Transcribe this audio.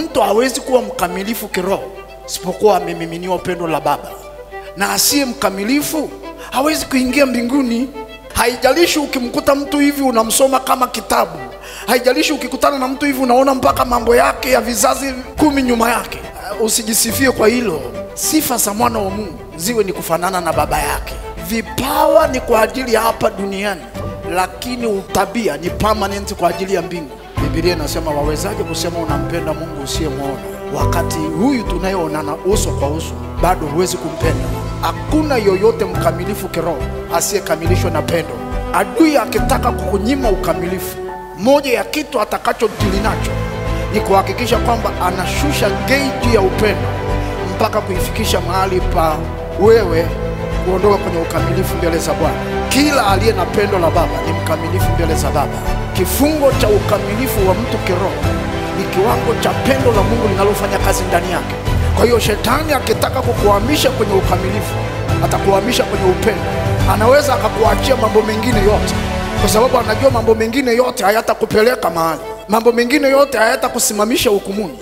mtu hawezi kuwa mkamilifu kiroho isipokuwa amemiminiwa pendo la Baba, na asiye mkamilifu hawezi kuingia mbinguni. Haijalishi ukimkuta mtu hivi unamsoma kama kitabu, haijalishi ukikutana na mtu hivi unaona mpaka mambo yake ya vizazi 10 nyuma yake, usijisifie kwa hilo. Sifa za mwana wa Mungu ziwe ni kufanana na baba yake. Vipawa ni kwa ajili ya hapa duniani, lakini utabia ni permanent kwa ajili ya mbingu. Biblia inasema, wawezaje kusema unampenda Mungu usiyemwona, wakati huyu tunayeonana uso kwa uso bado huwezi kumpenda? Hakuna yoyote mkamilifu kiroho asiyekamilishwa na pendo. Adui akitaka kukunyima ukamilifu, moja ya kitu atakachotili nacho ni kuhakikisha kwamba anashusha gauge ya upendo mpaka kuifikisha mahali pa wewe kuondoka kwenye ukamilifu mbele za Bwana. Kila aliye na pendo la Baba ni mkamilifu mbele za Baba. Kifungo cha ukamilifu wa mtu kiroho ni kiwango cha pendo la Mungu linalofanya kazi ndani yake. Kwa hiyo shetani akitaka kukuhamisha kwenye ukamilifu, atakuhamisha kwenye upendo. Anaweza akakuachia mambo mengine yote, kwa sababu anajua mambo mengine yote hayatakupeleka mahali, mambo mengine yote hayatakusimamisha hukumuni.